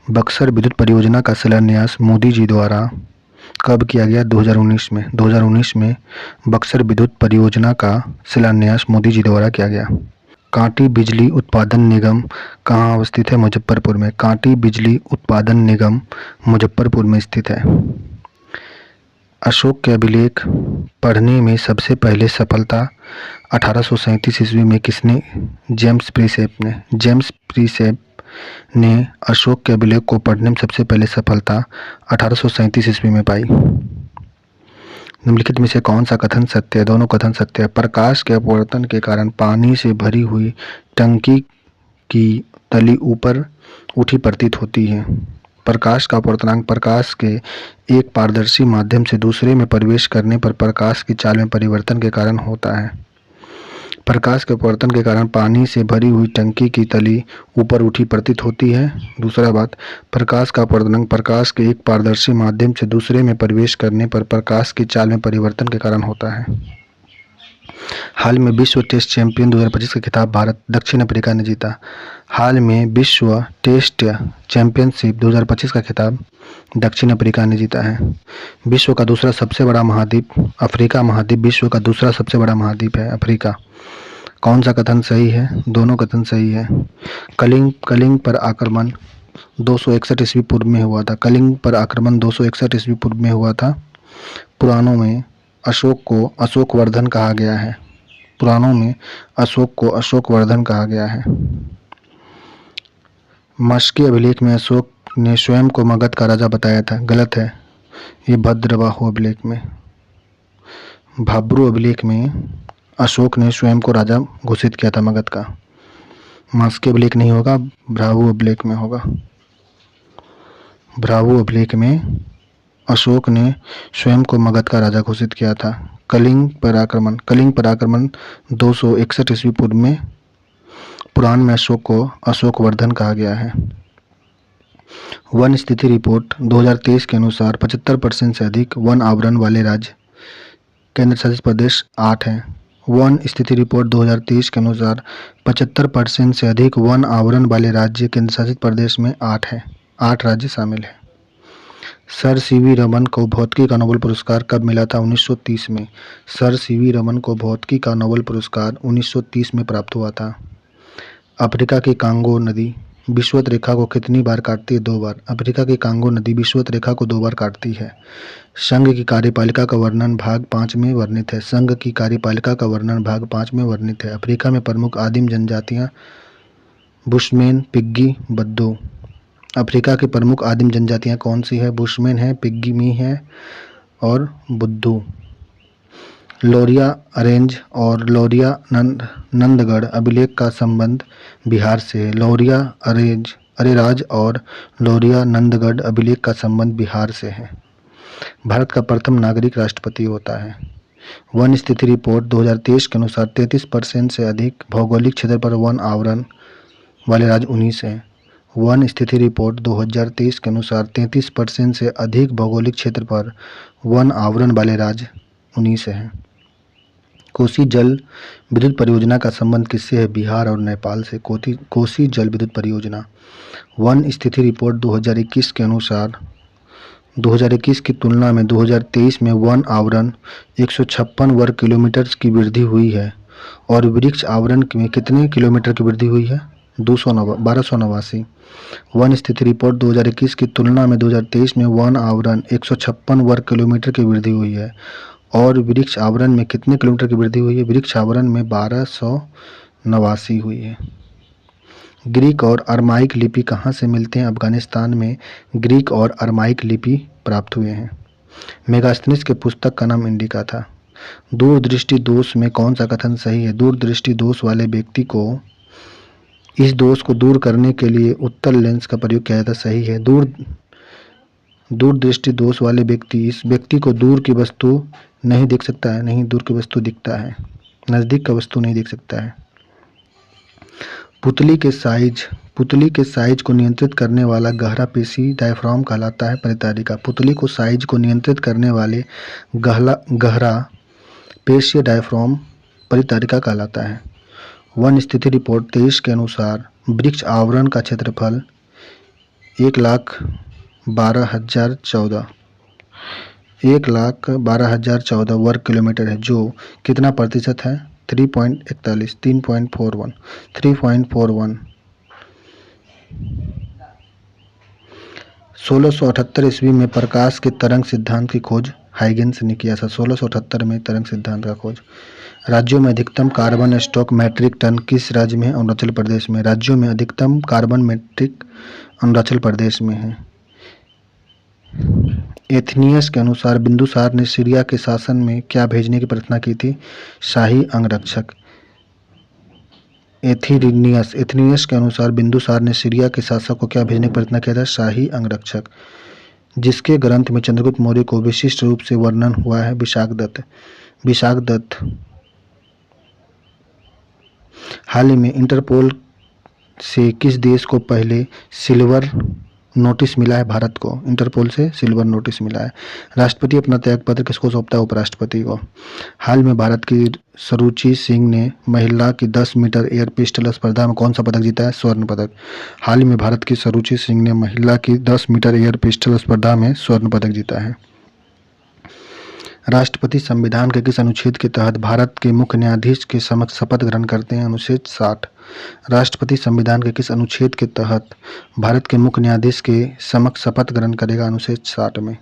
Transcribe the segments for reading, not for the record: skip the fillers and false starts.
बक्सर विद्युत परियोजना का शिलान्यास मोदी जी द्वारा कब किया गया? 2019 में। 2019 में बक्सर विद्युत परियोजना का शिलान्यास मोदी जी द्वारा किया गया। कांटी बिजली उत्पादन निगम कहाँ अवस्थित है? मुजफ्फरपुर में। कांटी बिजली उत्पादन निगम मुजफ्फरपुर में स्थित है। अशोक के अभिलेख पढ़ने में सबसे पहले सफलता 1837 ईस्वी में किसने? जेम्स प्रिसेप ने अशोक के अभिलेख को पढ़ने में सबसे पहले सफलता 1837 ईस्वी में पाई। निम्नलिखित में से कौन सा कथन सत्य है? दोनों कथन सत्य है। प्रकाश के अपवर्तन के कारण पानी से भरी हुई टंकी की तली ऊपर उठी प्रतीत होती है। प्रकाश का अपवर्तनांक प्रकाश के एक पारदर्शी माध्यम से दूसरे में प्रवेश करने पर प्रकाश की चाल में परिवर्तन के कारण होता है। प्रकाश के अपवर्तन के कारण पानी से भरी हुई टंकी की तली ऊपर उठी प्रतीत होती है। दूसरा बात, प्रकाश का अपवर्तनांक प्रकाश के एक पारदर्शी माध्यम से दूसरे में प्रवेश करने पर प्रकाश की चाल में परिवर्तन के कारण होता है। हाल में विश्व टेस्ट चैंपियन 2025 का खिताब भारत दक्षिण अफ्रीका ने जीता। हाल में विश्व टेस्ट चैंपियनशिप 2025 का खिताब दक्षिण अफ्रीका ने जीता है। विश्व का दूसरा सबसे बड़ा महाद्वीप अफ्रीका महाद्वीप विश्व का दूसरा सबसे बड़ा महाद्वीप है अफ्रीका। कौन सा कथन सही है? दोनों कथन सही है। कलिंग पर आक्रमण 261 ईस्वी पूर्व में हुआ था। कलिंग पर आक्रमण 261 ईस्वी पूर्व में हुआ था। पुराणों में अशोक को अशोकवर्धन कहा गया है। पुराणों में अशोक को अशोकवर्धन कहा गया है। मस्की अभिलेख में अशोक ने स्वयं को मगध का राजा बताया था। गलत है, ये भद्रवाहु अभिलेख में। भाब्रू अभिलेख में अशोक ने स्वयं को राजा घोषित किया था मगध का। मस्की अभिलेख नहीं होगा, भ्रावु अभिलेख में होगा। भ्रावु अभिलेख में अशोक ने स्वयं को मगध का राजा घोषित किया था। कलिंग पर आक्रमण 261 ईस्वी पूर्व में पुराण में अशोक को अशोकवर्धन कहा गया है। वन स्थिति रिपोर्ट 2023 के अनुसार 75% से अधिक वन आवरण वाले राज्य केंद्र शासित प्रदेश 8 हैं। वन स्थिति रिपोर्ट 2023 के अनुसार 75% से अधिक वन आवरण वाले राज्य केंद्र शासित प्रदेश में 8 हैं। 8 राज्य शामिल हैं। सर सीवी रमन को भौतिकी का नोबेल पुरस्कार कब मिला था? 1930 में। सर सीवी रमन को भौतिकी का नोबेल पुरस्कार 1930 में प्राप्त हुआ था। अफ्रीका की कांगो नदी विषुवत रेखा को कितनी बार काटती है? 2 बार। अफ्रीका की कांगो नदी विषुवत रेखा को 2 बार काटती है। संघ की कार्यपालिका का वर्णन भाग 5 में वर्णित है। संघ की कार्यपालिका का वर्णन भाग 5 में वर्णित है। अफ्रीका में प्रमुख आदिम जनजातियां बुशमैन, पिग्गी, बद्दू। अफ्रीका की प्रमुख आदिम जनजातियां कौन सी है? बुशमैन है, पिग्मी है और बुद्दू। लोरिया अरेंज और लोरिया नंदगढ़ अभिलेख का संबंध बिहार से है। लोरिया अरेराज और लोरिया नंदगढ़ अभिलेख का संबंध बिहार से है। भारत का प्रथम नागरिक राष्ट्रपति होता है। वन स्थिति रिपोर्ट 2023 के अनुसार 33% से अधिक भौगोलिक क्षेत्र पर वन आवरण वाले राज्य 19 हैं। वन स्थिति रिपोर्ट 2023 के अनुसार 33% से अधिक भौगोलिक क्षेत्र पर वन आवरण वाले राज्य 19 हैं। कोसी जल विद्युत परियोजना का संबंध किससे है? बिहार और नेपाल से। कोसी जल विद्युत परियोजना। वन स्थिति रिपोर्ट 2021 के अनुसार 2021 की तुलना में 2023 में वन आवरण 156 वर्ग किलोमीटर की वृद्धि हुई है और वृक्ष आवरण में कितने किलोमीटर की वृद्धि हुई है? 1289। वन स्थिति रिपोर्ट 2021 की तुलना में 2023 में वन आवरण 156 वर्ग किलोमीटर की वृद्धि हुई है और वृक्ष आवरण में कितने किलोमीटर की वृद्धि हुई है? वृक्ष आवरण में 1289 हुई है। ग्रीक और अरमाइक लिपि कहाँ से मिलते हैं? अफगानिस्तान में ग्रीक और अरमाइक लिपि प्राप्त हुए हैं। मेगास्थनीज के पुस्तक का नाम इंडिका था। दूरदृष्टि दोष में कौन सा कथन सही है? दूरदृष्टि दोष वाले व्यक्ति को इस दोष को दूर करने के लिए उत्तल लेंस का प्रयोग किया जाता। सही है। दूरदृष्टि दोष वाले इस व्यक्ति को दूर की वस्तु नहीं देख सकता है। नहीं, दूर की वस्तु दिखता है, नज़दीक का वस्तु नहीं देख सकता है। पुतली के साइज को नियंत्रित करने वाला गहरा पेशी डायफ्राम कहलाता है परितारिका। पुतली को साइज को नियंत्रित करने वाले गहरा पेशीय डायफ्राम परितारिका कहलाता है। वन स्थिति रिपोर्ट 23 के अनुसार वृक्ष आवरण का क्षेत्रफल 1,12,014 वर्ग किलोमीटर है, जो कितना प्रतिशत है? 3.41, 3.41, 3.41। 1678 ईस्वी में प्रकाश के तरंग सिद्धांत की खोज हाइगेन्स ने किया था। 1678 में तरंग सिद्धांत का खोज। राज्यों में अधिकतम कार्बन स्टॉक मीट्रिक टन किस राज्य में? अरुणाचल प्रदेश में। राज्यों में अधिकतम कार्बन मीट्रिक अरुणाचल प्रदेश में है। एथनियस के अनुसार बिंदुसार ने सीरिया के शासन में क्या भेजने की प्रार्थना की थी? शाही अंगरक्षक। एथनियस के अनुसार बिंदुसार ने सीरिया के शासक को क्या भेजने की प्रार्थना किया था? शाही अंगरक्षक। जिसके ग्रंथ में चंद्रगुप्त मौर्य को विशिष्ट रूप से वर्णन हुआ है? विशाखदत्त। हाल ही में इंटरपोल से किस देश को पहले सिल्वर नोटिस मिला है? भारत को इंटरपोल से सिल्वर नोटिस मिला है। राष्ट्रपति अपना त्यागपत्र किसको सौंपता है? उपराष्ट्रपति को। हाल में भारत की सरुचि सिंह ने महिला की 10 मीटर एयर पिस्टल स्पर्धा में कौन सा पदक जीता है? स्वर्ण पदक। हाल ही में भारत की सरुचि सिंह ने महिला की 10 मीटर एयर पिस्टल स्पर्धा में स्वर्ण पदक जीता है। राष्ट्रपति संविधान के किस अनुच्छेद के तहत भारत के मुख्य न्यायाधीश के समक्ष शपथ ग्रहण करते हैं? अनुच्छेद 60। राष्ट्रपति संविधान के किस अनुच्छेद के तहत भारत के मुख्य न्यायाधीश के समक्ष शपथ ग्रहण करेगा? अनुच्छेद 60 में।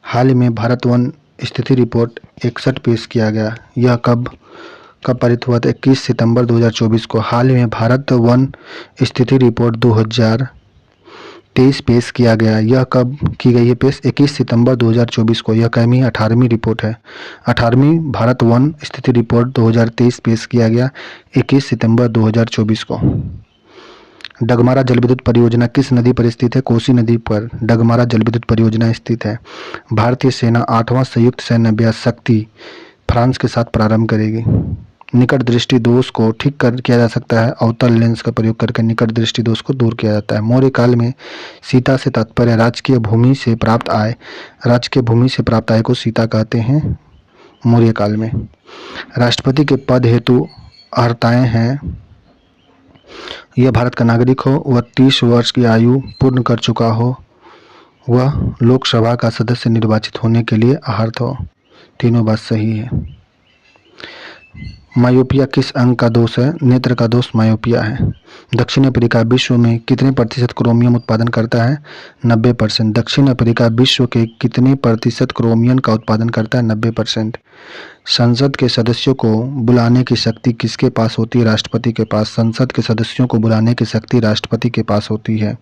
हाल ही में भारत वन स्थिति रिपोर्ट 61 पेश किया गया। यह कब पारित हुआ था? 21 सितंबर 2024 को। हाल ही में भारत वन स्थिति रिपोर्ट 2023 पेश किया गया। यह कब की गई है पेश? 21 सितंबर 2024 को। यह 18वीं रिपोर्ट है। 18वीं भारत वन स्थिति रिपोर्ट 2023 पेश किया गया 21 सितंबर 2024 को। डगमारा जल विद्युत परियोजना किस नदी पर स्थित है? कोसी नदी पर डगमारा जल विद्युत परियोजना स्थित है। भारतीय सेना 8वां संयुक्त सैन्य अभ्यास शक्ति फ्रांस के साथ प्रारंभ करेगी। निकट दृष्टि दोष को ठीक किया जा सकता है। अवतल लेंस का प्रयोग करके निकट दृष्टि दोष को दूर किया जाता है। मौर्य काल में सीता से तात्पर्य राजकीय भूमि से प्राप्त आय। राजकीय भूमि से प्राप्त आय को सीता कहते हैं मौर्य काल में। राष्ट्रपति के पद हेतु अर्हताएं हैं। यह भारत का नागरिक हो, वह 30 वर्ष की आयु पूर्ण कर चुका हो, वह लोकसभा का सदस्य निर्वाचित होने के लिए अर्ह हो। तीनों बात सही है। मायोपिया किस अंग का दोष है? नेत्र का दोष मायोपिया है। दक्षिण अफ्रीका विश्व में कितने प्रतिशत क्रोमियम उत्पादन करता है? 90%। दक्षिण अफ्रीका विश्व के कितने प्रतिशत क्रोमियम का उत्पादन करता है? 90%। संसद के सदस्यों को बुलाने की शक्ति किसके पास होती है? राष्ट्रपति के पास। संसद के सदस्यों को बुलाने की शक्ति राष्ट्रपति के पास होती है।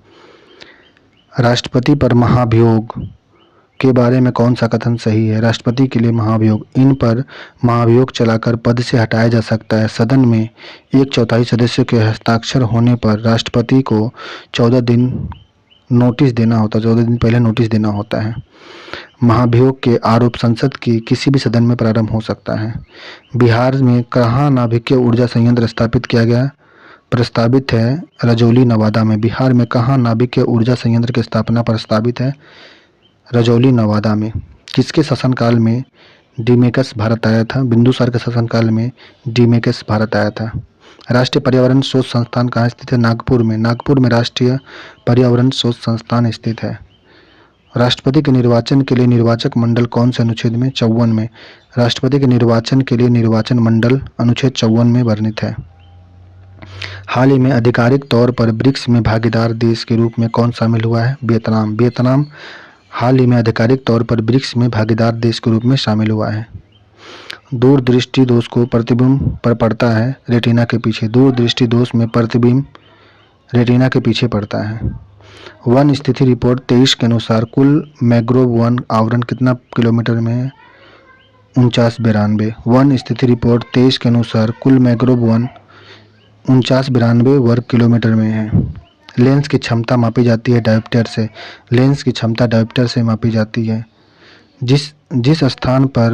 राष्ट्रपति पर महाभियोग के बारे में कौन सा कथन सही है? राष्ट्रपति के लिए महाभियोग, इन पर महाभियोग चलाकर पद से हटाया जा सकता है। सदन में 1/4 सदस्यों के हस्ताक्षर होने पर राष्ट्रपति को 14 दिन नोटिस देना होता है, 14 दिन पहले नोटिस देना होता है। महाभियोग के आरोप संसद के किसी भी सदन में प्रारंभ हो सकता है। बिहार में कहाँ नाभिकीय ऊर्जा संयंत्र स्थापित किया गया? प्रस्तावित है रजौली नवादा में। बिहार में कहाँ नाभिकीय ऊर्जा संयंत्र की स्थापना प्रस्तावित है? रजौली नवादा में। किसके शासनकाल में डीमेकस भारत आया था? बिंदुसार के शासनकाल में डीमेकस भारत आया था। राष्ट्रीय पर्यावरण शोध संस्थान कहाँ स्थित है? नागपुर में। नागपुर में राष्ट्रीय पर्यावरण शोध संस्थान स्थित है। राष्ट्रपति के निर्वाचन के लिए निर्वाचक मंडल कौन से अनुच्छेद में? 54 में। राष्ट्रपति के निर्वाचन के लिए निर्वाचन मंडल अनुच्छेद 54 में वर्णित है। हाल ही में आधिकारिक तौर पर ब्रिक्स में भागीदार देश के रूप में कौन शामिल हुआ है? वियतनाम। वियतनाम हाल ही में आधिकारिक तौर पर ब्रिक्स में भागीदार देश के रूप में शामिल हुआ है। दूरदृष्टि दोष को प्रतिबिंब पर पड़ता है रेटिना के पीछे। दूरदृष्टि दोष में प्रतिबिंब रेटिना के पीछे पड़ता है। वन स्थिति रिपोर्ट 23 के अनुसार कुल मैंग्रोव वन आवरण कितना किलोमीटर में है? 4992। वन स्थिति रिपोर्ट 23 के अनुसार कुल मैंग्रोव वन 4992 वर्ग किलोमीटर में है। लेंस की क्षमता मापी जाती है डायोप्टर से। लेंस की क्षमता डायोप्टर से मापी जाती है। जिस स्थान पर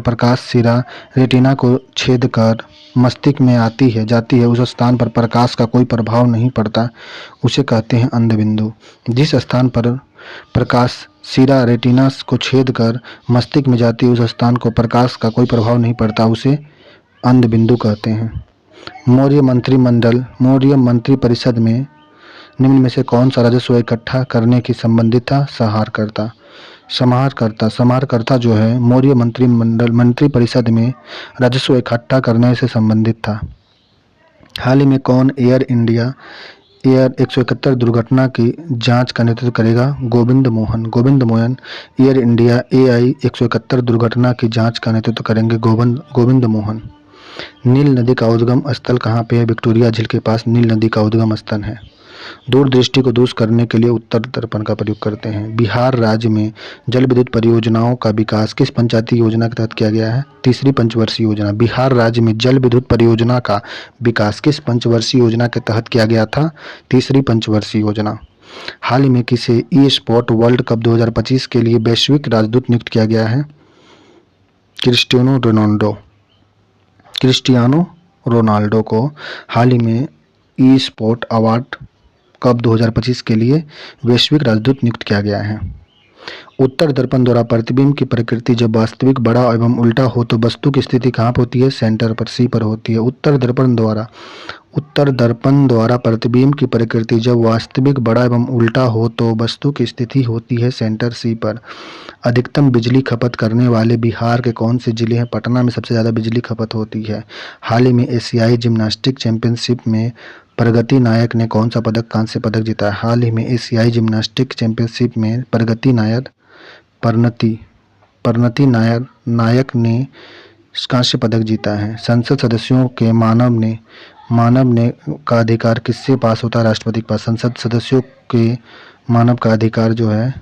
प्रकाश सिरा रेटिना को छेद कर मस्तिष्क में जाती है उस स्थान पर प्रकाश का कोई प्रभाव नहीं पड़ता, उसे कहते हैं अंधबिंदु। जिस स्थान पर प्रकाश सिरा रेटिना को छेद कर मस्तिष्क में जाती है उस स्थान को प्रकाश का कोई प्रभाव नहीं पड़ता, उसे अंधबिंदु कहते हैं। मौर्य मंत्रिपरिषद में निम्न में से कौन सा राजस्व इकट्ठा करने की संबंधित था? संहारकर्ता। समाहरकर्ता जो है मौर्य मंत्रिपरिषद में राजस्व इकट्ठा करने से संबंधित था। हाल ही में कौन एयर 171 दुर्घटना की जांच का नेतृत्व करेगा? Govind Mohan air India AI 171 दुर्घटना की जांच का नेतृत्व करेंगे गोविंद मोहन। नील नदी का उद्गम स्थल कहाँ पे है? विक्टोरिया झील के पास नील नदी का उद्गम स्थल है। दूरदृष्टि को दूर करने के लिए उत्तर दर्पण का प्रयोग करते हैं। बिहार राज्य में जल विद्युत परियोजनाओं का विकास किस पंचायती योजना के तहत किया गया है? तीसरी पंचवर्षीय योजना। बिहार राज्य में जल विद्युत परियोजना का विकास किस पंचवर्षीय योजना के तहत किया गया था? तीसरी पंचवर्षीय योजना। हाल ही में किसे ई स्पोर्ट वर्ल्ड कप 2025 के लिए वैश्विक राजदूत नियुक्त किया गया है? क्रिस्टियानो रोनाल्डो को हाल ही में ई स्पोर्ट अवार्ड कप 2025 के लिए वैश्विक राजदूत नियुक्त किया गया है। उत्तर दर्पण द्वारा प्रतिबिंब की प्रकृति जब वास्तविक बड़ा एवं उल्टा हो तो वस्तु की स्थिति कहाँ पर होती है? सेंटर पर, सी पर होती है। उत्तर दर्पण द्वारा प्रतिबिंब की प्रकृति जब वास्तविक बड़ा एवं उल्टा हो तो वस्तु की स्थिति होती है सेंटर, सी पर। अधिकतम बिजली खपत करने वाले बिहार के कौन से जिले हैं? पटना में सबसे ज़्यादा बिजली खपत होती है। हाल ही में एशियाई जिम्नास्टिक चैंपियनशिप में प्रगति नायक ने कौन सा पदक, कांस्य पदक जीता है? हाल ही में एशियाई जिम्नास्टिक चैंपियनशिप में परिणति नायक ने कांस्य पदक जीता है। संसद सदस्यों के मानव ने का अधिकार किससे पास होता है? राष्ट्रपति के पास। संसद सदस्यों के मानव का अधिकार जो है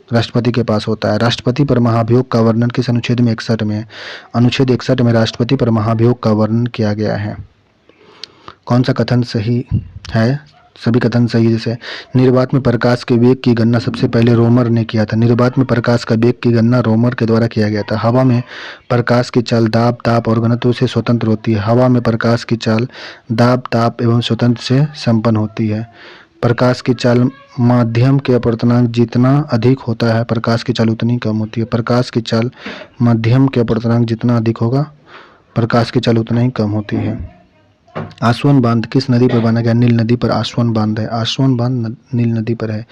राष्ट्रपति के पास होता है। राष्ट्रपति पर महाभियोग का वर्णन किस अनुच्छेद में? 61 में। अनुच्छेद 61 में राष्ट्रपति पर महाभियोग का वर्णन किया गया है। कौन सा कथन सही है? सभी कथन सही। जैसे निर्वात में प्रकाश के वेग की गणना सबसे पहले रोमर ने किया था। निर्वात में प्रकाश का वेग की गणना रोमर के द्वारा किया गया था। हवा में प्रकाश की चाल दाब, ताप और घनत्व से स्वतंत्र होती है। हवा में प्रकाश की चाल दाब, ताप एवं स्वतंत्र से संपन्न होती है। प्रकाश की चाल माध्यम के अपवर्तनांक जितना अधिक होता है प्रकाश की चाल उतनी कम होती है। प्रकाश की चाल माध्यम के अपवर्तनांक जितना अधिक होगा प्रकाश की चाल उतना ही कम होती है। आसवन बांध किस नदी पर बना गया? नील नदी पर आसवन बांध है। आसवन बांध नील नदी पर है।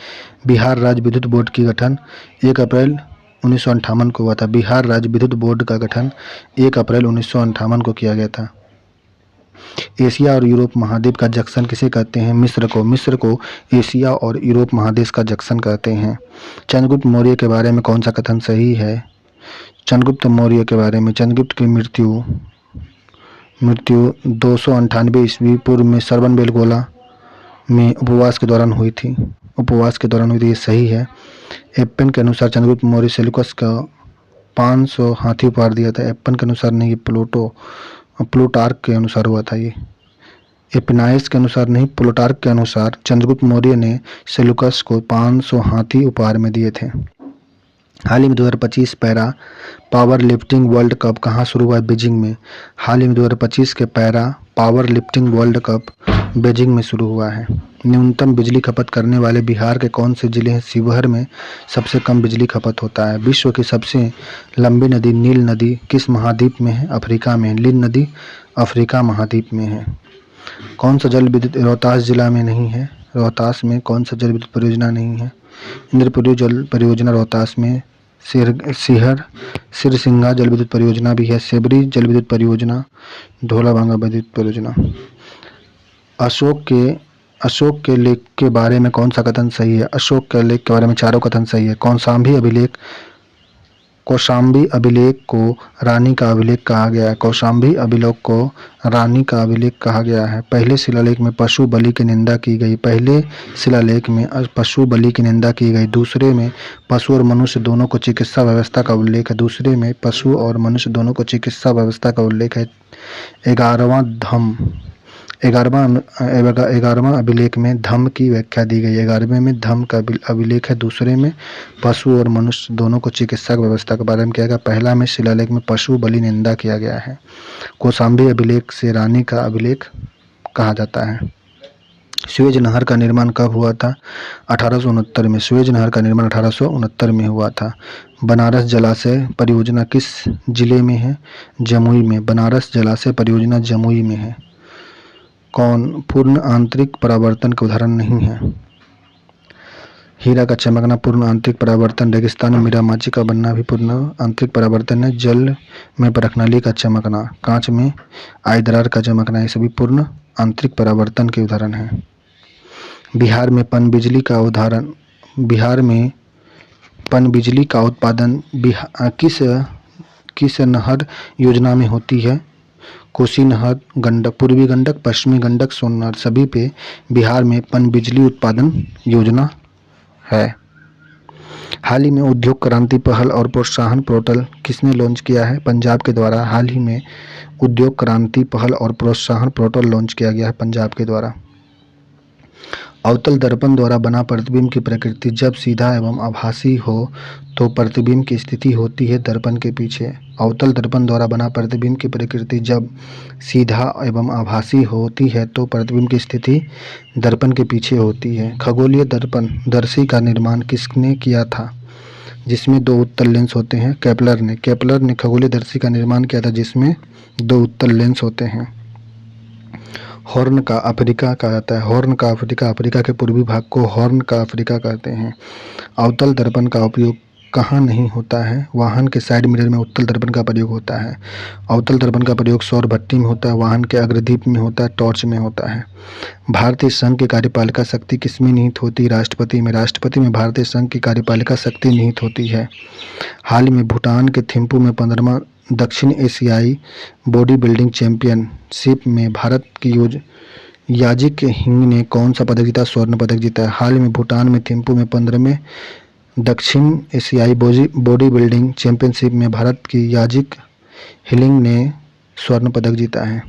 बिहार राज्य विद्युत बोर्ड की गठन 1 अप्रैल 1958 को हुआ था। बिहार राज्य विद्युत बोर्ड का गठन 1 अप्रैल 1958 को किया गया था। एशिया और यूरोप महाद्वीप का जंक्शन किसे कहते हैं? मिस्र को एशिया और यूरोप महादेश का जंक्शन कहते हैं। चंद्रगुप्त मौर्य के बारे में कौन सा कथन सही है? चंद्रगुप्त मौर्य के बारे में मृत्यु 298 ईस्वी पूर्व में श्रवणबेलगोला में उपवास के दौरान हुई थी। ये सही है। एप्पन के अनुसार चंद्रगुप्त मौर्य सेल्यूकस का 500 हाथी उपहार दिया था। एप्पन के अनुसार नहीं, ये प्लूटार्क के अनुसार हुआ था। ये एपिनाइस के अनुसार नहीं, प्लूटार्क के अनुसार चंद्रगुप्त मौर्य ने सेल्यूकस को 500 हाथी उपहार में दिए थे। हाल ही में 2025 para power lifting world cup कहाँ शुरू हुआ है? बीजिंग में। हाल ही में 2025 के para power lifting world cup Beijing में शुरू हुआ है। न्यूनतम बिजली खपत करने वाले बिहार के कौन से जिले हैं? शिवहर में सबसे कम बिजली खपत होता है। विश्व की सबसे लंबी नदी नील नदी किस महाद्वीप में है? अफ्रीका में। नील नदी अफ्रीका महाद्वीप में है। कौन सा जल विद्युत रोहतास जिला में नहीं है? रोहतास में कौन सा जल विद्युत परियोजना नहीं है? इंद्रपुरी जल परियोजना रोहतास में। सिरसिंगा जल विद्युत परियोजना भी है। सेबरी जल विद्युत परियोजना, ढोलाभांगा विद्युत परियोजना। अशोक के लेख के बारे में कौन सा कथन सही है? अशोक के लेख के बारे में चारों कथन सही है। कौशाम्बी अभिलेख को रानी का अभिलेख कहा गया है। कौशाम्बी अभिलेख को रानी का अभिलेख कहा गया है। पहले शिलालेख में पशु बलि की निंदा की गई। दूसरे में पशु और मनुष्य दोनों को चिकित्सा व्यवस्था का उल्लेख है। 11वां अभिलेख में धम्म की व्याख्या दी गई है। 11वें में धम्म का अभिलेख है। दूसरे में पशु और मनुष्य दोनों को चिकित्सा व्यवस्था के बारे में किया गया। पहला में शिलालेख में पशु बलि निंदा किया गया है। कौशाम्बी अभिलेख से रानी का अभिलेख कहा जाता है। सुएज नहर का निर्माण कब हुआ था? 1869 में। सुएज नहर का निर्माण 1869 में हुआ था। बनारस जलाशय परियोजना किस जिले में है? जमुई में। बनारस जलाशय परियोजना जमुई में है। कौन पूर्ण आंतरिक परावर्तन का उदाहरण नहीं है? हीरा का चमकना पूर्ण आंतरिक परावर्तन, रेगिस्तान में मीरामाची का बनना भी पूर्ण आंतरिक परावर्तन है। जल में परखनाली का चमकना, कांच में आयदरार का चमकना, ये सभी पूर्ण आंतरिक परावर्तन के उदाहरण हैं। बिहार में पनबिजली का उदाहरण, बिहार में पनबिजली का उत्पादन किस नहर योजना में होती है? कोसी नहर, गंडक, पूर्वी गंडक, पश्चिमी गंडक, सोन नहर, सभी पे बिहार में पनबिजली उत्पादन योजना है। हाल ही में उद्योग क्रांति पहल और प्रोत्साहन पोर्टल किसने लॉन्च किया है? पंजाब के द्वारा हाल ही में उद्योग क्रांति पहल और प्रोत्साहन पोर्टल लॉन्च किया गया है पंजाब के द्वारा। अवतल दर्पण द्वारा बना प्रतिबिंब की प्रकृति, जब सीधा एवं आभासी हो तो प्रतिबिंब की स्थिति होती है दर्पण के पीछे। अवतल दर्पण द्वारा बना प्रतिबिंब की प्रकृति जब सीधा एवं आभासी होती है तो प्रतिबिंब की स्थिति दर्पण के पीछे होती है। खगोलीय दर्पण दर्शी का निर्माण किसने किया था, जिसमें दो उत्तल लेंस होते हैं? केपलर ने खगोलीय दर्शी का निर्माण किया था जिसमें दो उत्तल लेंस होते हैं। हॉर्न का अफ्रीका कहा जाता है, हॉर्न का अफ्रीका, अफ्रीका के पूर्वी भाग को हॉर्न का अफ्रीका कहते हैं। अवतल दर्पण का उपयोग कहाँ नहीं होता है? वाहन के साइड मिरर में उत्तल दर्पण का प्रयोग होता है। अवतल दर्पण का प्रयोग सौर भट्टी में होता है, वाहन के अग्रदीप में होता है, टॉर्च में होता है। भारतीय संघ की कार्यपालिका शक्ति किसमें निहित होती है? राष्ट्रपति में। राष्ट्रपति में भारतीय संघ की कार्यपालिका शक्ति निहित होती है। हाल ही में भूटान के थिम्पू में 15वां दक्षिण एशियाई बॉडी बिल्डिंग चैंपियनशिप में भारत की याजिक हिंग ने कौन सा पदक जीता? स्वर्ण पदक जीता है। हाल ही में भूटान में थिम्पू में 15वें दक्षिण एशियाई बॉडी बिल्डिंग चैंपियनशिप में भारत की याजिक हिलिंग ने स्वर्ण पदक जीता है।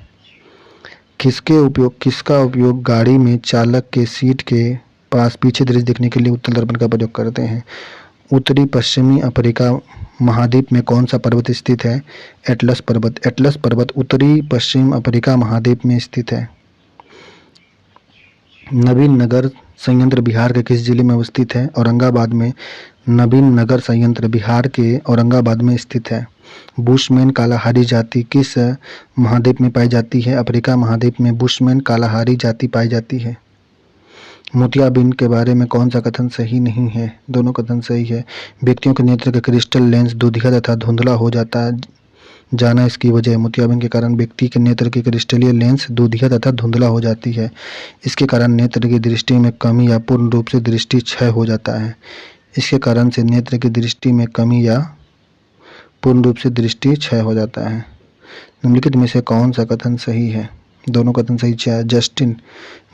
किसका उपयोग गाड़ी में चालक के सीट के पास पीछे दृश्य देखने के लिए उत्तल दर्पण का प्रयोग करते हैं? उत्तरी पश्चिमी अफ्रीका महाद्वीप में कौन सा पर्वत स्थित है? एटलस पर्वत। एटलस पर्वत उत्तरी पश्चिम अफ्रीका महाद्वीप में स्थित है। नवीन नगर संयंत्र बिहार के किस जिले में अवस्थित है? औरंगाबाद में। नवीन नगर संयंत्र बिहार के औरंगाबाद में स्थित है। बुशमैन कालाहारी जाति किस महाद्वीप में पाई जाती है? अफ्रीका महाद्वीप में बुशमैन कालाहारी जाति पाई जाती है। मोतियाबिंद के बारे में कौन सा कथन सही नहीं है? दोनों कथन सही है। व्यक्तियों के नेत्र का क्रिस्टल लेंस दूधिया तथा धुंधला हो जाता जाना इसकी वजह है। मोतियाबिंद के कारण व्यक्ति के नेत्र की क्रिस्टलीय लेंस दूधिया तथा धुंधला हो जाती है। इसके कारण नेत्र की दृष्टि में कमी या पूर्ण रूप से दृष्टि क्षय हो जाता है। इसके कारण से नेत्र की दृष्टि में कमी या पूर्ण रूप से दृष्टि क्षय हो जाता है। निम्नलिखित में से कौन सा कथन सही है? दोनों कथन सही है।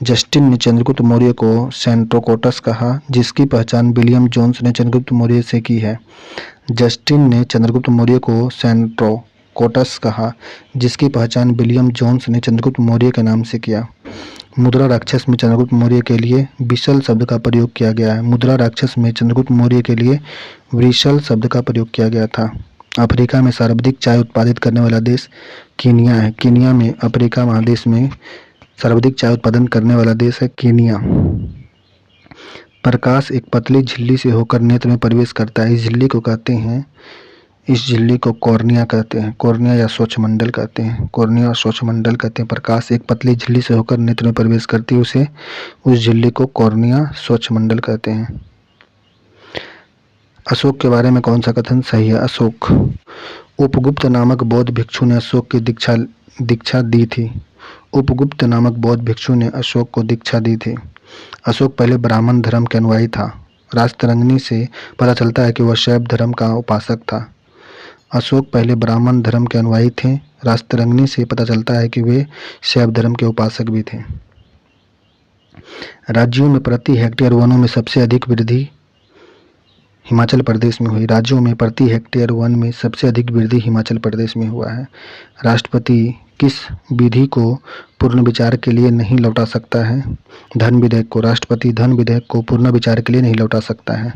जस्टिन ने चंद्रगुप्त मौर्य को सेंट्रोकोटस कहा, जिसकी पहचान विलियम जोन्स ने चंद्रगुप्त मौर्य से की है। जस्टिन ने चंद्रगुप्त मौर्य को सेंट्रोकोटस कहा, जिसकी पहचान विलियम जोन्स ने चंद्रगुप्त मौर्य के नाम से किया। मुद्रा राक्षस में चंद्रगुप्त मौर्य के लिए विशल शब्द का प्रयोग किया गया है। मुद्रा राक्षस में चंद्रगुप्त मौर्य के लिए विशल शब्द का प्रयोग किया गया था। अफ्रीका में सर्वाधिक चाय उत्पादित करने वाला देश कीनिया है। कीनिया में अफ्रीका महादेश में सर्वाधिक चाय उत्पादन करने वाला देश है कीनिया। प्रकाश एक पतली झिल्ली से होकर नेत्र में प्रवेश करता है। इस झिल्ली को कहते हैं, इस झिल्ली को कॉर्निया कहते हैं। कॉर्निया या स्वच्छमंडल कहते हैं। कॉर्निया और स्वच्छमंडल कहते हैं। प्रकाश एक पतली झिल्ली से होकर नेत्र में प्रवेश करती है, उसे उस झिल्ली को कॉर्निया स्वच्छमंडल कहते हैं। अशोक के बारे में कौन सा कथन सही है? अशोक उपगुप्त नामक बौद्ध भिक्षु ने अशोक की दीक्षा दी थी। उपगुप्त नामक बौद्ध भिक्षु ने अशोक को दीक्षा दी थी। अशोक पहले ब्राह्मण धर्म के अनुयायी था। राजतरंगिणी से पता चलता है कि वह शैव धर्म का उपासक था। अशोक पहले ब्राह्मण धर्म के अनुयायी थे। राजतरंगिणी से पता चलता है कि वे शैव धर्म के उपासक भी थे। राज्यों में प्रति हेक्टेयर वनों में सबसे अधिक वृद्धि हिमाचल प्रदेश में हुई। राज्यों में प्रति हेक्टेयर वन में सबसे अधिक वृद्धि हिमाचल प्रदेश में हुआ है। राष्ट्रपति किस विधि को पूर्ण विचार के लिए नहीं लौटा सकता है? धन विधेयक को। राष्ट्रपति धन विधेयक को पूर्ण विचार के लिए नहीं लौटा सकता है।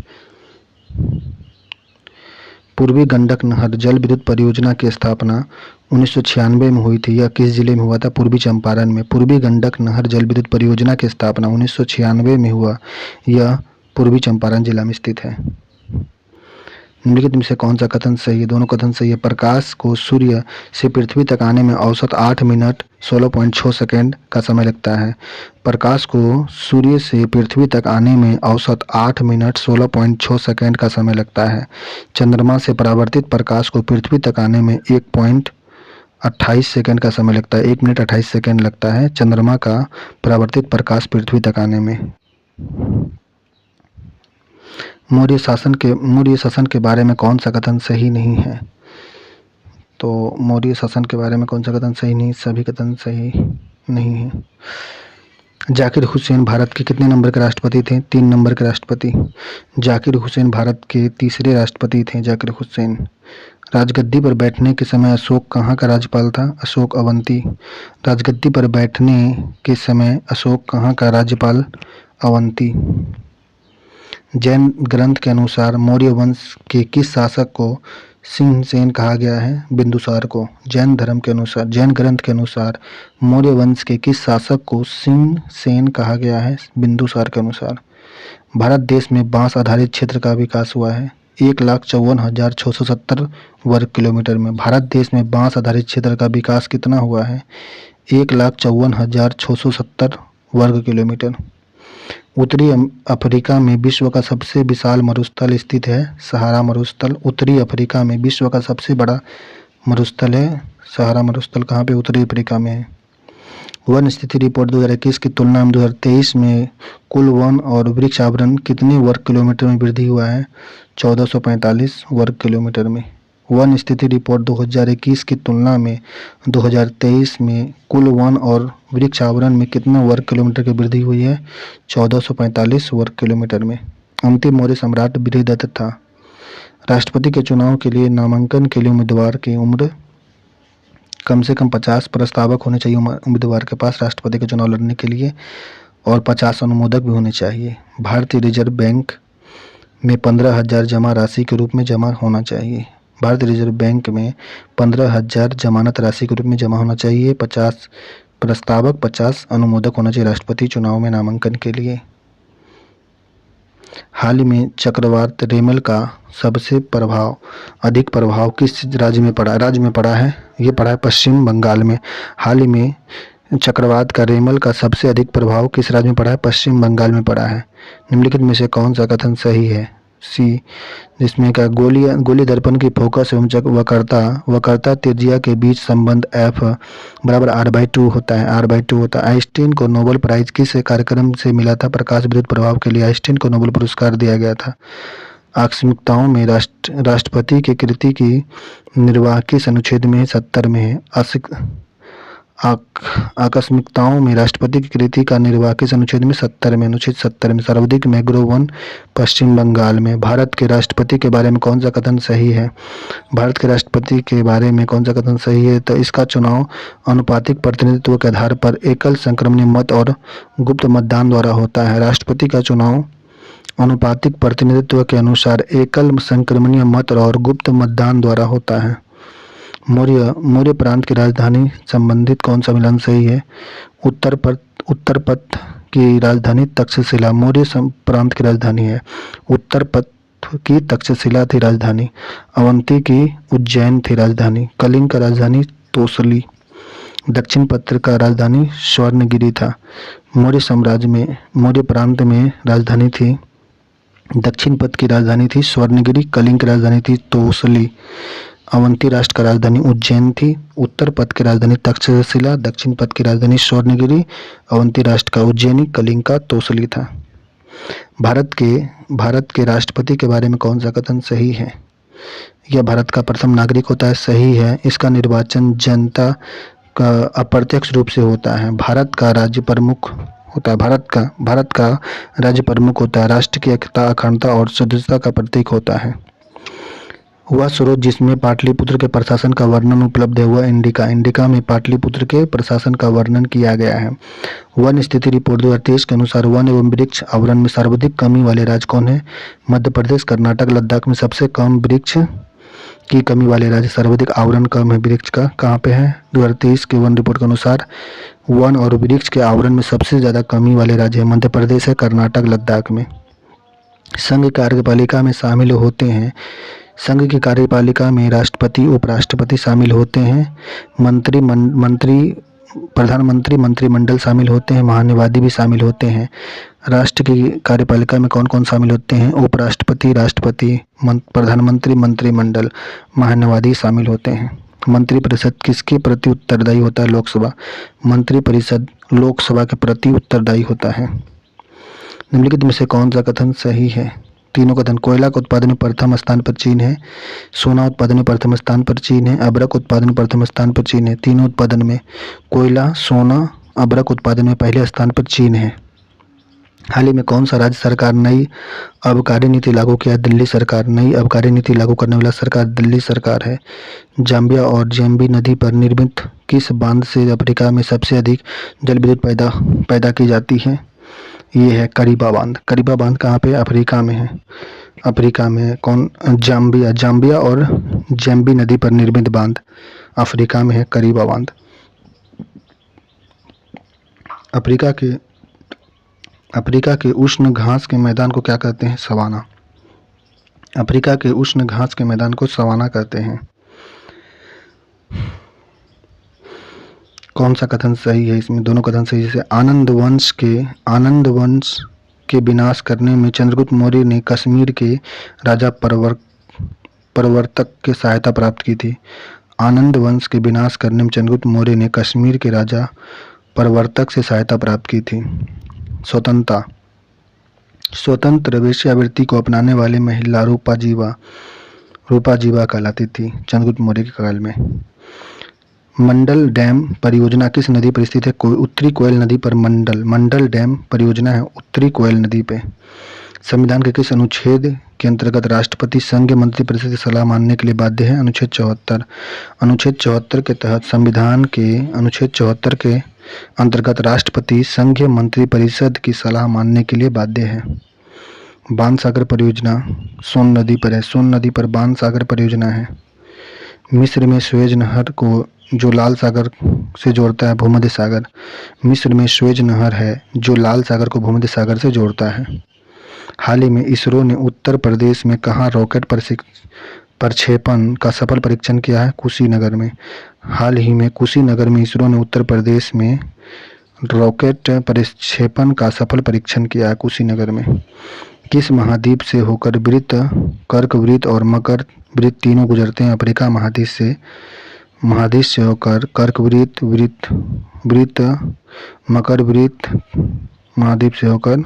पूर्वी गंडक नहर जल विद्युत परियोजना की स्थापना 1996 में हुई थी। यह किस जिले में हुआ था? पूर्वी चंपारण में। पूर्वी गंडक नहर जल विद्युत परियोजना की स्थापना 1996 में हुआ। यह पूर्वी चंपारण जिला में स्थित है। निम्नलिखित में से कौन सा कथन सही है? दोनों कथन सही है। प्रकाश को सूर्य से पृथ्वी तक आने में औसत 8 मिनट 16.6 सेकंड का समय लगता है। प्रकाश को सूर्य से पृथ्वी तक आने में औसत 8 मिनट 16.6 सेकंड का समय लगता है। चंद्रमा से परावर्तित प्रकाश को पृथ्वी तक आने में 1.28 सेकंड का समय लगता है। 1 मिनट 28 सेकंड लगता है चंद्रमा का परावर्तित प्रकाश पृथ्वी तक आने में। मौर्य शासन के बारे में कौन सा कथन सही नहीं है? तो मौर्य शासन के बारे में कौन सा कथन सही नहीं? सभी कथन सही नहीं है। जाकिर हुसैन भारत के कितने नंबर के राष्ट्रपति थे? 3 नंबर के राष्ट्रपति। जाकिर हुसैन भारत के तीसरे राष्ट्रपति थे। जाकिर हुसैन। राजगद्दी पर बैठने के समय अशोक कहाँ का राज्यपाल था? अशोक अवंती। राजगद्दी पर बैठने के समय अशोक कहाँ का राज्यपाल? अवंती। जैन ग्रंथ के अनुसार मौर्य वंश के किस शासक को सिंहसेन कहा गया है? बिंदुसार को। जैन ग्रंथ के अनुसार मौर्य वंश के किस शासक को सिंहसेन कहा गया है? बिंदुसार के अनुसार। भारत देश में बांस आधारित क्षेत्र का विकास हुआ है 1,54,670 वर्ग किलोमीटर में। भारत देश में बांस आधारित क्षेत्र का विकास कितना हुआ है? 1,54,670 वर्ग किलोमीटर। उत्तरी अफ्रीका में विश्व का सबसे विशाल मरुस्थल स्थित है? सहारा मरुस्थल। उत्तरी अफ्रीका में विश्व का सबसे बड़ा मरुस्थल है सहारा मरुस्थल। कहाँ पे? उत्तरी अफ्रीका में है। वन स्थिति रिपोर्ट 2021 की तुलना में 2023 में कुल वन और वृक्ष आवरण कितने वर्ग किलोमीटर में वृद्धि हुआ है? 1445 वर्ग किलोमीटर में। वन स्थिति रिपोर्ट 2021 की तुलना में 2023 में कुल वन और वृक्ष आवरण में कितने वर्ग किलोमीटर की वृद्धि हुई है? 1445 वर्ग किलोमीटर में। अंतिम मौर्य सम्राट बृहदत्त था। राष्ट्रपति के चुनाव के लिए नामांकन के लिए उम्मीदवार की उम्र कम से कम 50 प्रस्तावक होने चाहिए उम्मीदवार के पास राष्ट्रपति के चुनाव लड़ने के लिए, और 50 अनुमोदक भी होने चाहिए। भारतीय रिजर्व बैंक में 15,000 जमा राशि के रूप में जमा होना चाहिए। भारतीय रिजर्व बैंक में 15,000 जमानत राशि के रूप में जमा होना चाहिए। 50 प्रस्तावक 50 अनुमोदक होना चाहिए राष्ट्रपति चुनाव में नामांकन के लिए। हाल ही में चक्रवात रेमल का सबसे अधिक प्रभाव किस राज्य में पड़ा है? ये पड़ा है पश्चिम बंगाल में। हाल ही में चक्रवात का रेमल का सबसे अधिक प्रभाव किस राज्य में पड़ा है? पश्चिम बंगाल में पड़ा है। निम्नलिखित में से कौन सा कथन सही है? सी, जिसमें का गोली दर्पण की फोकस एवं वक्रता त्रिज्या के बीच संबंध F बराबर r/2 होता है। आइंस्टीन को नोबेल प्राइज किस कार्यक्रम से मिला था? प्रकाश विद्युत प्रभाव के लिए आइंस्टीन को नोबेल पुरस्कार दिया गया था। आकस्मिकताओं में राष्ट्रपति की कृति की निर्वाह किस अनुच्छेद में 70 में है? आकस्मिकताओं में राष्ट्रपति की कृति का निर्वाह किस अनुच्छेद में? 70 में। अनुच्छेद 70 में। सर्वाधिक मैंग्रोव वन पश्चिम बंगाल में। भारत के राष्ट्रपति के बारे में कौन सा कथन सही है? भारत के राष्ट्रपति के बारे में कौन सा कथन सही है? तो इसका चुनाव अनुपातिक प्रतिनिधित्व के आधार पर एकल संक्रमणीय मत और गुप्त मतदान द्वारा होता है। राष्ट्रपति का चुनाव अनुपातिक प्रतिनिधित्व के अनुसार एकल संक्रमणीय मत और गुप्त मतदान द्वारा होता है। मौर्य प्रांत की राजधानी संबंधित कौन सा मिलान सही है? उत्तरपथ की राजधानी तक्षशिला मौर्य प्रांत की राजधानी है। उत्तरपथ की तक्षशिला थी राजधानी। अवंती की उज्जैन थी राजधानी। कलिंग का राजधानी तोसली। दक्षिण पथ का राजधानी स्वर्णगिरी था। मौर्य साम्राज्य में मौर्य प्रांत में राजधानी थी, दक्षिण पथ की राजधानी थी स्वर्णगिरी, कलिंग की राजधानी थी तोसली। अवंती राष्ट्र का राजधानी उज्जैन थी। उत्तर पथ की राजधानी तक्षशिला, दक्षिण पथ की राजधानी स्वर्णगिरी, अवंती राष्ट्र का उज्जैनी, कलिंग का तोसली था। भारत के राष्ट्रपति के बारे में कौन सा कथन सही है? यह भारत का प्रथम नागरिक होता है। सही है। इसका निर्वाचन जनता का अप्रत्यक्ष रूप से होता है। भारत का राज्य प्रमुख होता है। भारत का राज्य प्रमुख होता है। राष्ट्र की एकता, अखंडता और शुद्धता का प्रतीक होता है। वह स्रोत जिसमें पाटलिपुत्र के प्रशासन का वर्णन उपलब्ध है वह इंडिका में पाटलिपुत्र के प्रशासन का वर्णन किया गया है। वन स्थिति रिपोर्ट 2023 के अनुसार वन एवं वृक्ष आवरण में सर्वाधिक कमी वाले राज्य कौन है? मध्य प्रदेश, कर्नाटक, लद्दाख में सबसे कम वृक्ष की कमी वाले राज्य, सर्वाधिक आवरण कम है वृक्ष का, कहाँ पे है? 2023 के वन रिपोर्ट के अनुसार वन और वृक्ष के आवरण में सबसे ज्यादा कमी वाले राज्य है मध्य प्रदेश है, कर्नाटक, लद्दाख में। संघ कार्यपालिका में शामिल होते हैं संघ की कार्यपालिका में राष्ट्रपति, उपराष्ट्रपति शामिल होते हैं। प्रधानमंत्री, मंत्रिमंडल शामिल होते हैं। महान्यायवादी भी शामिल होते हैं। राष्ट्र की कार्यपालिका में कौन कौन शामिल होते हैं? उपराष्ट्रपति, राष्ट्रपति, प्रधानमंत्री, मंत्रिमंडल, महान्यायवादी शामिल होते हैं। मंत्रिपरिषद किसके प्रति उत्तरदायी होता है? लोकसभा। मंत्रिपरिषद लोकसभा के प्रति उत्तरदायी होता है। निम्नलिखित में से कौन सा कथन सही है? तीनों कथन। कोयला के उत्पादन में प्रथम स्थान पर चीन है। सोना उत्पादन में प्रथम स्थान पर चीन है। अभ्रक उत्पादन में प्रथम स्थान पर चीन है। तीनों उत्पादन में कोयला, सोना, अभ्रक उत्पादन में पहले स्थान पर चीन है। हाल ही में कौन सा राज्य सरकार नई आबकारी नीति लागू किया? दिल्ली सरकार। नई आबकारी नीति लागू करने वाला सरकार दिल्ली सरकार है। जाम्बिया और जेम्बी नदी पर निर्मित किस बांध से अफ्रीका में सबसे अधिक जल विद्युत पैदा की जाती है? ये है करीबा बांध। करीबा बांध कहाँ पे? अफ्रीका में है। अफ्रीका में कौन? जाम्बिया और जेम्बी नदी पर निर्मित बांध अफ्रीका में है, करीबा बांध। अफ्रीका के उष्ण घास के मैदान को क्या कहते हैं? सवाना। अफ्रीका के उष्ण घास के मैदान को सवाना कहते हैं। कौन सा कथन सही है? इसमें दोनों कथन सही है। जैसे आनंद वंश के विनाश करने में चंद्रगुप्त मौर्य ने कश्मीर के राजा प्रवर्तक की सहायता प्राप्त की थी। आनंद वंश के विनाश करने में चंद्रगुप्त मौर्य ने कश्मीर के राजा प्रवर्तक से सहायता प्राप्त की थी। स्वतंत्र वेश्यावृत्ति को अपनाने वाली महिला रूपा जीवा कहलाती थी चंद्रगुप्त मौर्य के काल में। मंडल डैम परियोजना किस नदी पर स्थित है? उत्तरी कोयल नदी पर मंडल डैम परियोजना है उत्तरी कोयल नदी पे। संविधान के किस अनुच्छेद के अंतर्गत राष्ट्रपति संघीय मंत्रिपरिषद की सलाह मानने के लिए बाध्य है? अनुच्छेद 74। अनुच्छेद 74 के तहत संविधान के अनुच्छेद 74 के अंतर्गत राष्ट्रपति संघीय मंत्रिपरिषद की सलाह मानने के लिए बाध्य है। बाण सागर परियोजना सोन नदी पर है। सोन नदी पर बाण सागर परियोजना है। मिस्र में स्वेज नहर को जो लाल सागर से जोड़ता है भूमध्य सागर। मिस्र में स्वेज नहर है जो लाल सागर को भूमध्य सागर से जोड़ता है। हाल ही में इसरो ने उत्तर प्रदेश में कहाँ रॉकेट प्रक्षेपण का सफल परीक्षण किया है? कुशीनगर में। हाल ही में कुशीनगर में इसरो ने उत्तर प्रदेश में रॉकेट प्रक्षेपण का सफल परीक्षण किया है कुशीनगर में। किस महाद्वीप से होकर कर्कवृत्त और मकर वृत्त तीनों गुजरते हैं? अफ्रीका महादेश से होकर कर्कवृत्त, मकर वृत्त महाद्वीप से होकर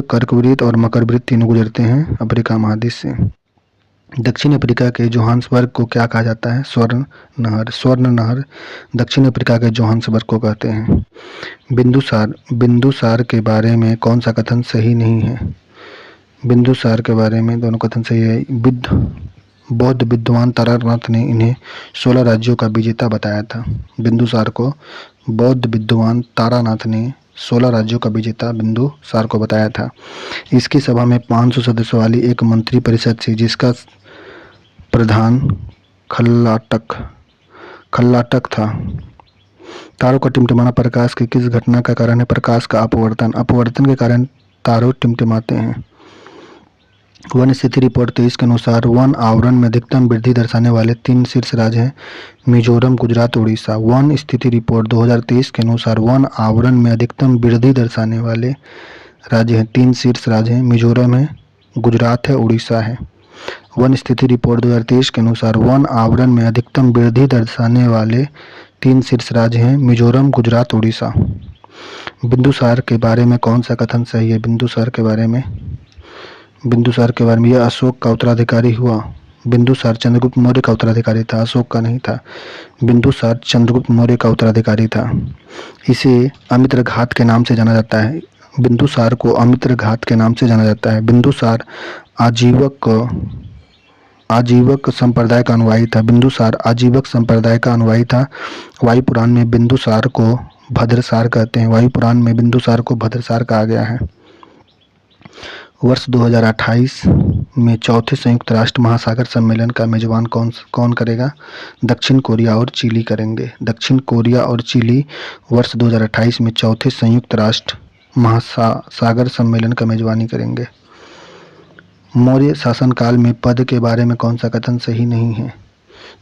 कर्कवृत्त और मकर वृत्त तीनों गुजरते हैं अफ्रीका महादेश से। दक्षिण अफ्रीका के जोहान्सबर्ग को क्या कहा जाता है? स्वर्ण नहर दक्षिण अफ्रीका के जोहान्सबर्ग को कहते हैं। बिंदुसार के बारे में कौन सा कथन सही नहीं है? बिंदुसार के बारे में दोनों कथन सही है। बौद्ध विद्वान तारानाथ ने इन्हें 16 राज्यों का विजेता बताया था। बिंदुसार को बौद्ध विद्वान तारानाथ ने 16 राज्यों का विजेता बिंदुसार को बताया था। इसकी सभा में 500 सदस्यों वाली एक मंत्री परिषद थी जिसका प्रधान खल्लाटक था। तारों का टिमटिमाना प्रकाश की किस घटना का कारण है? प्रकाश का अपवर्तन के कारण तारों टिमटिमाते हैं। वन स्थिति रिपोर्ट 23 के अनुसार वन आवरण में अधिकतम वृद्धि दर्शाने वाले 3 शीर्ष राज्य हैं मिजोरम, गुजरात, उड़ीसा। वन स्थिति रिपोर्ट 2023 के अनुसार वन आवरण में अधिकतम वृद्धि दर्शाने वाले राज्य हैं 3 शीर्ष राज्य हैं मिजोरम है, गुजरात है, उड़ीसा है। वन स्थिति रिपोर्ट 2023 के अनुसार वन आवरण में अधिकतम वृद्धि दर्शाने वाले 3 शीर्ष राज्य हैं मिजोरम, गुजरात, उड़ीसा। बिंदुसार के बारे में कौन सा कथन सही है? बिंदुसार के बारे में यह अशोक का उत्तराधिकारी हुआ। बिंदुसार चंद्रगुप्त मौर्य का उत्तराधिकारी था, अशोक का नहीं था। बिंदुसार चंद्रगुप्त मौर्य का उत्तराधिकारी था। इसे अमित्र घात के नाम से जाना जाता है। बिंदुसार को अमित्र घात के नाम से जाना जाता है। बिंदुसार आजीवक संप्रदाय का अनुयायी था। बिंदुसार आजीवक संप्रदाय का अनुयायी था। वायु पुराण में बिंदुसार को भद्रसार कहते हैं। वायु पुराण में बिंदुसार को भद्रसार कहा गया है। वर्ष 2028 में चौथे संयुक्त राष्ट्र महासागर सम्मेलन का मेजबान कौन करेगा? दक्षिण कोरिया और चिली करेंगे। दक्षिण कोरिया और चिली वर्ष 2028 में चौथे संयुक्त राष्ट्र महासागर सम्मेलन का मेजबानी करेंगे। मौर्य शासनकाल में पद के बारे में कौन सा कथन सही नहीं है?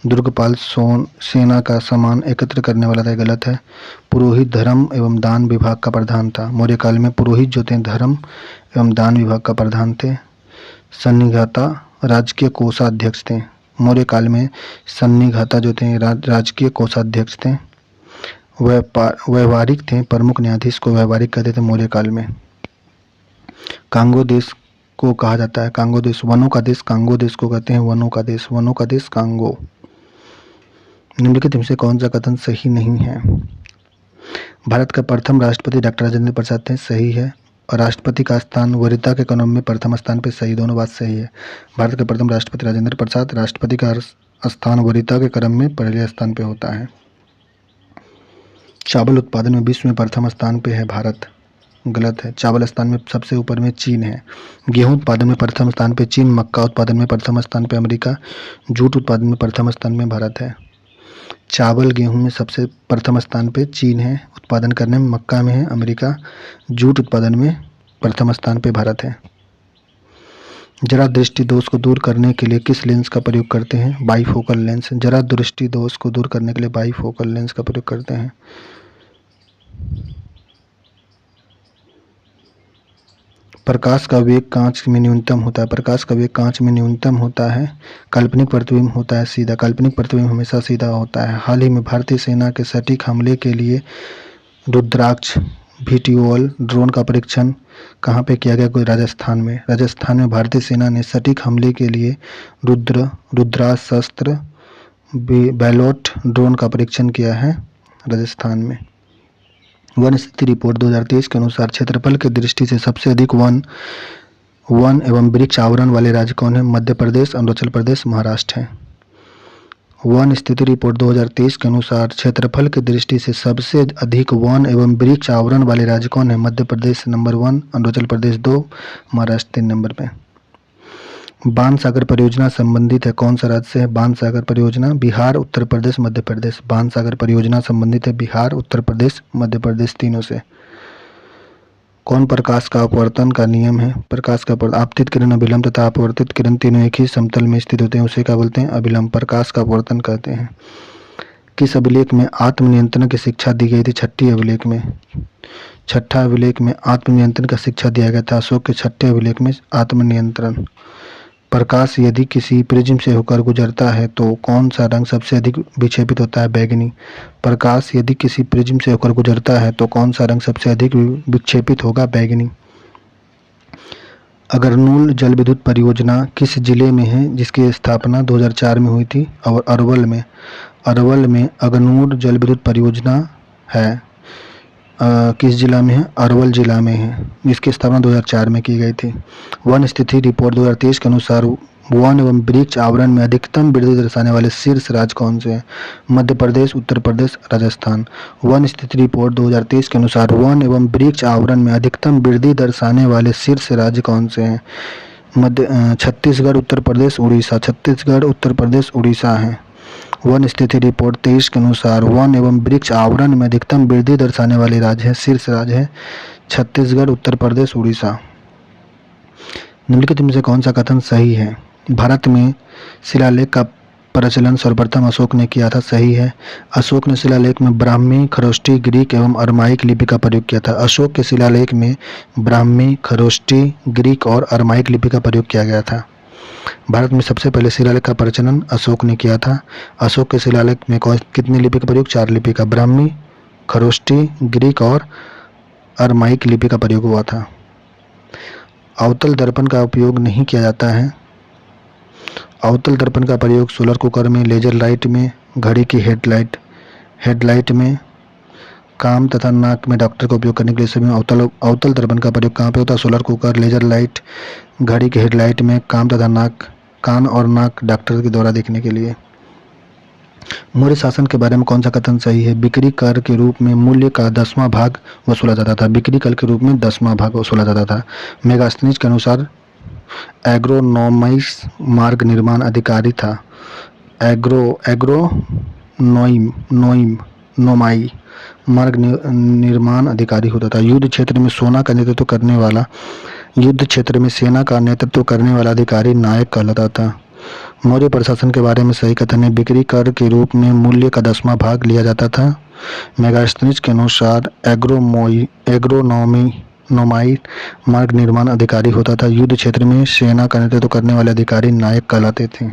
दुर्गपाल सेना का सामान एकत्र करने वाला था, गलत है। पुरोहित धर्म एवं दान विभाग का प्रधान था। मौर्य काल में पुरोहित जो थे धर्म एवं दान विभाग का प्रधान थे। सन्निघाता राजकीय कोषाध्यक्ष थे। मौर्य काल में सन्निघाता जो थे राजकीय कोषाध्यक्ष थे। व्यवहारिक थे, प्रमुख न्यायाधीश को व्यवहारिक कहते थे मौर्य काल में। कांगो देश को कहा जाता है कांगो देश, वनों का देश कांगो देश को कहते हैं वनों का देश, वनों का देश कांगो। निम्नलिखित में से कौन सा कथन सही नहीं है? भारत का प्रथम राष्ट्रपति डॉक्टर राजेंद्र प्रसाद थे, सही है। और राष्ट्रपति का स्थान वरीयता के क्रम में प्रथम स्थान पे, सही, दोनों बात सही है। भारत के प्रथम राष्ट्रपति राजेंद्र प्रसाद, राष्ट्रपति का स्थान वरीयता के क्रम में पहले स्थान पे होता है। चावल उत्पादन में विश्व में प्रथम स्थान पे है भारत, गलत है। चावल स्थान में सबसे ऊपर में चीन है। गेहूं उत्पादन में प्रथम स्थान पे चीन, मक्का उत्पादन में प्रथम स्थान पे अमेरिका, जूट उत्पादन में प्रथम स्थान में भारत है। चावल गेहूं में सबसे प्रथम स्थान पे चीन है उत्पादन करने में, मक्का में है अमेरिका, जूट उत्पादन में प्रथम स्थान पे भारत है। जरा दृष्टि दोष को दूर करने के लिए किस लेंस का प्रयोग करते हैं? Bifocal lens. जरा दृष्टि दोष को दूर करने के लिए बाईफोकल लेंस का प्रयोग करते हैं। प्रकाश का वेग कांच में न्यूनतम होता है। प्रकाश का वेग कांच में न्यूनतम होता है। काल्पनिक प्रतिबिंब होता है सीधा। काल्पनिक प्रतिबिंब हमेशा सीधा होता है। हाल ही में भारतीय सेना के सटीक हमले के लिए रुद्राक्ष VTOL ड्रोन का परीक्षण कहाँ पे किया गया? कोई राजस्थान में। राजस्थान में भारतीय सेना ने सटीक हमले के लिए रुद्रास्त्र बैलोट ड्रोन का परीक्षण किया है राजस्थान में। वन स्थिति रिपोर्ट 2023 के अनुसार क्षेत्रफल की दृष्टि से सबसे अधिक वन एवं वृक्ष आवरण वाले राज्य कौन है? मध्य प्रदेश, अरुणाचल प्रदेश, महाराष्ट्र है। वन स्थिति रिपोर्ट 2023 के अनुसार क्षेत्रफल की दृष्टि से सबसे अधिक वन एवं वृक्ष आवरण वाले राज्य कौन है? मध्य प्रदेश नंबर 1, अरुणाचल प्रदेश 2, महाराष्ट्र 3 नंबर पे। बाण सागर परियोजना संबंधित है कौन सा राज्य से है? बाण सागर परियोजना बिहार, उत्तर प्रदेश, मध्य प्रदेश। बाण सागर परियोजना संबंधित है बिहार, उत्तर प्रदेश, मध्य प्रदेश, तीनों से। कौन प्रकाश का अपवर्तन का नियम है? प्रकाश का आपतित किरण, अभिलंब तथा अपवर्तित किरण तीनों एक ही समतल में स्थित होते हैं, उसे क्या बोलते हैं? अभिलंब। प्रकाश का अपवर्तन कहते हैं। किस अभिलेख में आत्मनियंत्रण की शिक्षा दी गई थी? छठी अभिलेख में। छठा अभिलेख में आत्मनियंत्रण का शिक्षा दिया गया था, अशोक के छठे अभिलेख में आत्मनियंत्रण। प्रकाश यदि किसी प्रिज्म से होकर गुजरता है तो कौन सा रंग सबसे अधिक विक्षेपित होता है? बैगनी। प्रकाश यदि किसी प्रिज्म से होकर गुजरता है तो कौन सा रंग सबसे अधिक विक्षेपित होगा? बैगनी। अगरनूल जल विद्युत परियोजना किस जिले में है जिसकी स्थापना 2004 में हुई थी? और अरवल में। अरवल में अगरनूल जल विद्युत परियोजना है। किस जिला में है? अरवल जिला में है, जिसकी स्थापना 2004 में की गई थी। वन स्थिति रिपोर्ट 2023 के अनुसार वन एवं वृक्ष आवरण में अधिकतम वृद्धि दर्शाने वाले शीर्ष राज्य कौन से हैं? मध्य प्रदेश, उत्तर प्रदेश, राजस्थान। वन स्थिति रिपोर्ट 2023 के अनुसार वन एवं वृक्ष आवरण में अधिकतम वृद्धि दर्शाने वाले शीर्ष राज्य कौन से हैं? छत्तीसगढ़, उत्तर प्रदेश, उड़ीसा। छत्तीसगढ़, उत्तर प्रदेश, उड़ीसा है। वन स्थिति रिपोर्ट 23 के अनुसार वन एवं वृक्ष आवरण में अधिकतम वृद्धि दर्शाने वाले राज्य है, शीर्ष राज्य है छत्तीसगढ़, उत्तर प्रदेश, उड़ीसा। निम्नलिखित में से कौन सा कथन सही है? भारत में शिलालेख का प्रचलन सर्वप्रथम अशोक ने किया था, सही है। अशोक ने शिलालेख में ब्राह्मी, खरोष्टी, ग्रीक एवं अरमाइक लिपि का प्रयोग किया था। अशोक के शिलालेख में ब्राह्मी, खरोष्टी, ग्रीक और अरमाइक लिपि का प्रयोग किया गया था। भारत में सबसे पहले शिलालेख का प्रचलन अशोक ने किया था। अशोक के शिलालेख में कितनी लिपि का प्रयोग? 4 लिपि का, ब्राह्मी, खरोष्टी, ग्रीक और अरमाइक लिपि का प्रयोग हुआ था। अवतल दर्पण का उपयोग नहीं किया जाता है। अवतल दर्पण का प्रयोग सोलर कुकर में, लेजर लाइट में, घड़ी की हेडलाइट में, कान तथा नाक में डॉक्टर का उपयोग करने के लिए सभी अवतल दर्पण का प्रयोग कहाँ पे होता है? सोलर कुकर, लेजर लाइट, घड़ी की हेडलाइट में, कान और नाक डॉक्टर के द्वारा देखने के लिए। मौर्य शासन के बारे में कौन सा कथन सही है? बिक्री कर के रूप में मूल्य का 10वां भाग वसूला जाता था। बिक्री कर के रूप में 10वां भाग वसूला जाता था। मेगास्थनीज के अनुसार एग्रोनोमाइस मार्ग निर्माण अधिकारी था। नोमाई मार्ग निर्माण अधिकारी होता था। युद्ध क्षेत्र में सेना का नेतृत्व करने वाला युद्ध क्षेत्र में सेना का नेतृत्व करने वाला अधिकारी नायक कहलाता था। मौर्य प्रशासन के बारे में सही कथन है। बिक्री कर के रूप में मूल्य का 10वां भाग लिया जाता था। मेगास्थनीज के अनुसार एग्रोनोमाई मार्ग निर्माण अधिकारी होता था। युद्ध क्षेत्र में सेना का नेतृत्व करने वाले अधिकारी नायक कहलाते थे।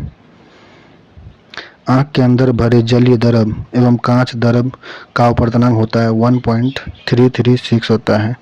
आँख के अंदर भरे जलीय द्रव एवं कांच द्रव का अपवर्तनांक होता है 1.336 होता है।